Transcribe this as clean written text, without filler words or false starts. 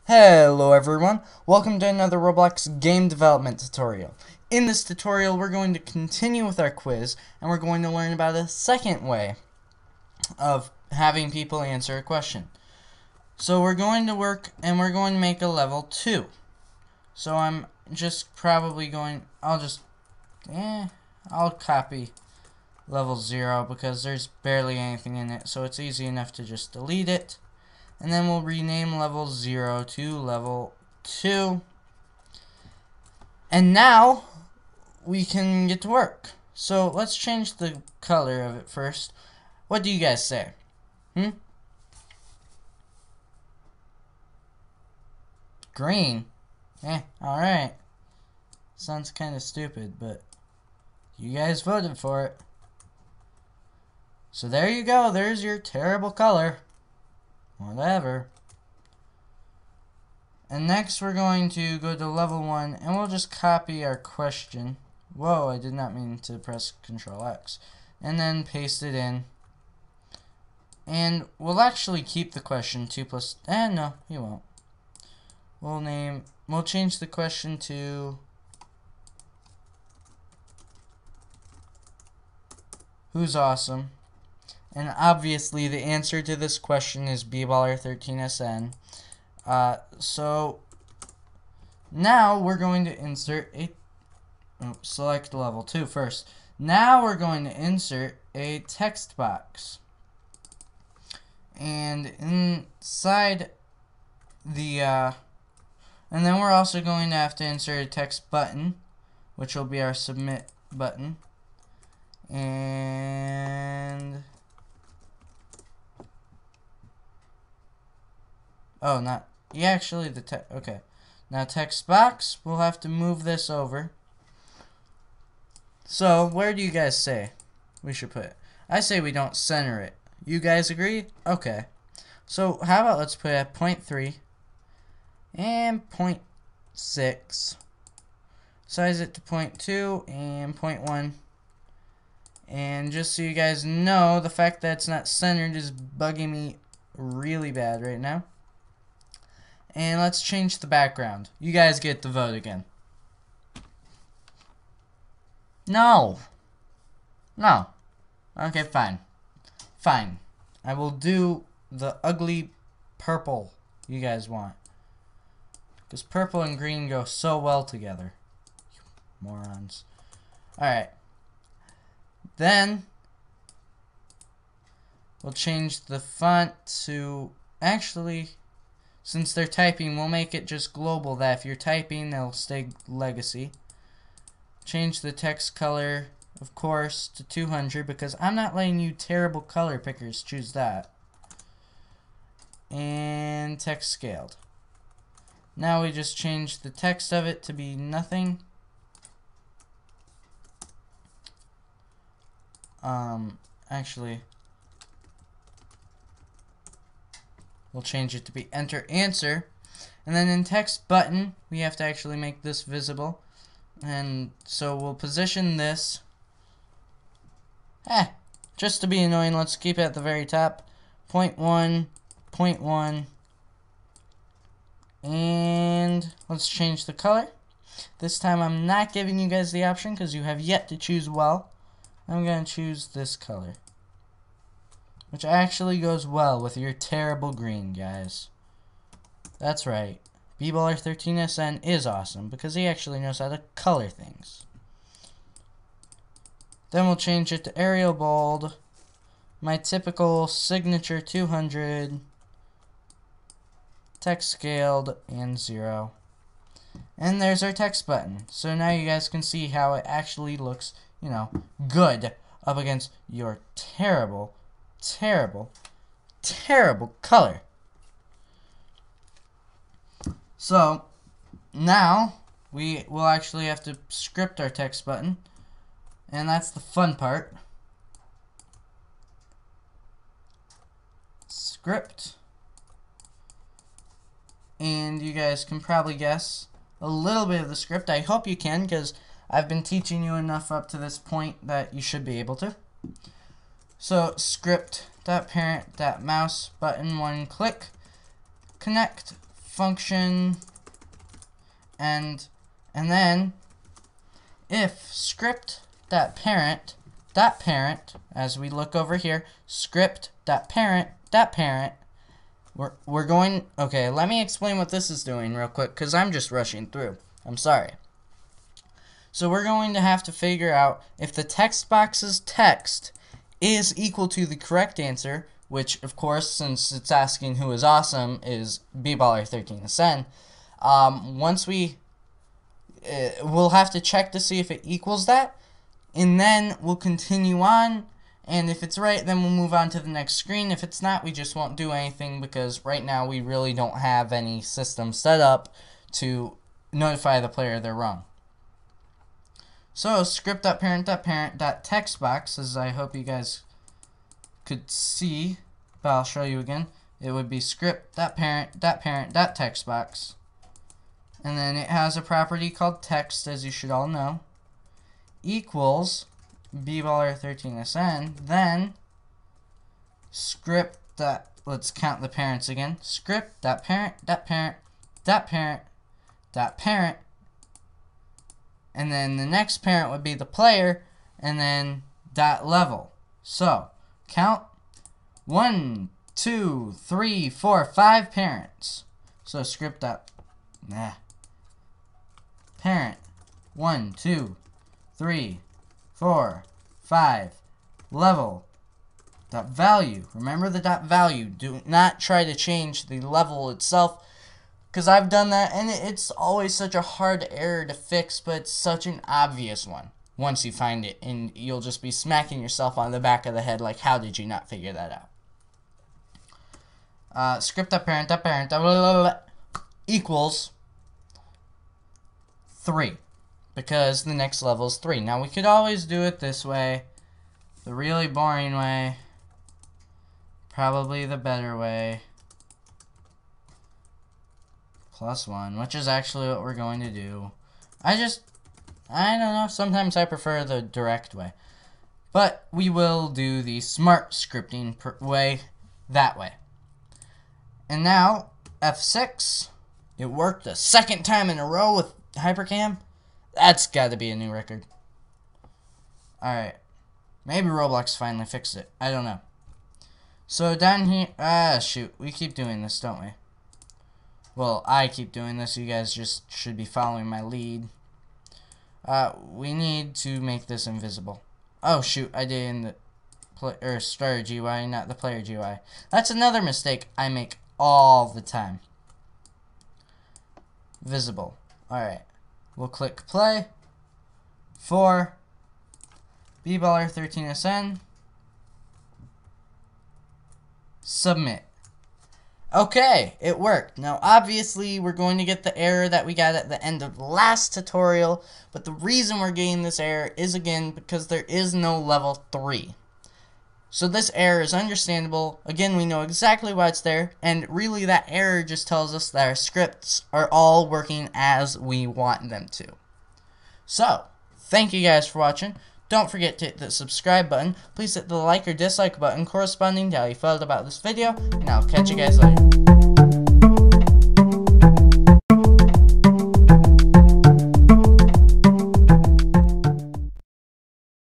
Hello everyone, welcome to another Roblox game development tutorial. In this tutorial we're going to continue with our quiz and we're going to learn about a second way of having people answer a question. So we're going to work and we're going to make a level 2. So I'm just probably going, I'll copy level 0 because there's barely anything in it, so it's easy enough to just delete it. And then we'll rename level 0 to level 2. And now we can get to work. So let's change the color of it first. What do you guys say? Green? Alright. Sounds kind of stupid, but you guys voted for it. So there you go. There's your terrible color. Whatever. And next we're going to go to level 1 and we'll just copy our question. Whoa, I did not mean to press Control X. And then paste it in. And we'll actually keep the question 2 plus... no, you won't. We'll change the question to... Who's awesome? And obviously the answer to this question is bballer13sn. So now we're going to insert a select level 2 first. Now we're going to insert a text box. And inside the and then we're also going to have to insert a text button, which will be our submit button. And oh, not yeah, actually the okay. Now text box, we'll have to move this over. So where do you guys say we should put it? I say we don't center it. You guys agree? Okay. So how about let's put it at 0.3 and 0.6. Size it to 0.2 and 0.1. And just so you guys know, the fact that it's not centered is bugging me really bad right now. And let's change the background. You guys get the vote again. No. No. Okay, fine. Fine. I will do the ugly purple you guys want. Because purple and green go so well together. You morons. Alright. Then we'll change the font to, actually, since they're typing, we'll make it just global, that if you're typing, they'll stay legacy. Change the text color, of course, to 200 because I'm not letting you terrible color pickers choose that. And text scaled. Now we just change the text of it to be nothing. Actually, we'll change it to be enter answer. And then in text button, we have to actually make this visible. And so we'll position this. Just to be annoying, let's keep it at the very top. 0.1, 0.1. And let's change the color. This time I'm not giving you guys the option because you have yet to choose well. I'm going to choose this color, which actually goes well with your terrible green, guys. That's right. bballer13sn is awesome because he actually knows how to color things. Then we'll change it to Arial Bold, my typical signature 200, text scaled, and 0. And there's our text button. So now you guys can see how it actually looks, you know, good up against your terrible, terrible, terrible color. So now we will actually have to script our text button, and that's the fun part. Script. And you guys can probably guess a little bit of the script. I hope you can, because I've been teaching you enough up to this point that you should be able to. So script.parent.mouse button 1 click connect function and then if script.parent, as we look over here, script.parent, we're going, okay, let me explain what this is doing real quick, because I'm just rushing through. I'm sorry. So we're going to have to figure out if the text box's text is equal to the correct answer, which, of course, since it's asking who is awesome, is bballer13sn. Once we'll have to check to see if it equals that, and then we'll continue on, and if it's right, then we'll move on to the next screen. If it's not, we just won't do anything, because right now we really don't have any system set up to notify the player they're wrong. So script.parent.parent.textbox, as I hope you guys could see, but I'll show you again. It would be script.parent.parent.textbox, and then it has a property called text, as you should all know, equals bballer13sn, then script. Let's count the parents again. Script.parent.parent.parent.parent, and then the next parent would be the player, and then dot level. So count 1, 2, 3, 4, 5 parents. So script dot parent 1, 2, 3, 4, 5 level dot value. Remember the dot value. Do not try to change the level itself, because I've done that and it's always such a hard error to fix, but it's such an obvious one once you find it, and you'll just be smacking yourself on the back of the head like, how did you not figure that out? Script.parent.parent equals 3, because the next level is 3. Now we could always do it this way, the really boring way, probably the better way, +1, which is actually what we're going to do. I don't know, sometimes I prefer the direct way, but we will do the smart scripting way, that way. And now F6, it worked a second time in a row with Hypercam. That's got to be a new record. Alright, maybe Roblox finally fixed it, I don't know. So down here, shoot, we keep doing this, don't we? Well, I keep doing this, you guys just should be following my lead. We need to make this invisible. Oh shoot, I did in the starter GUI, not the player GUI. That's another mistake I make all the time. Visible. Alright, we'll click play for bballer13sn. Submit. Okay, it worked. Now obviously we're going to get the error that we got at the end of the last tutorial, but the reason we're getting this error is again because there is no level 3. So this error is understandable. Again, we know exactly why it's there, and really that error just tells us that our scripts are all working as we want them to. So, thank you guys for watching. Don't forget to hit the subscribe button. Please hit the like or dislike button corresponding to how you felt about this video, and I'll catch you guys later.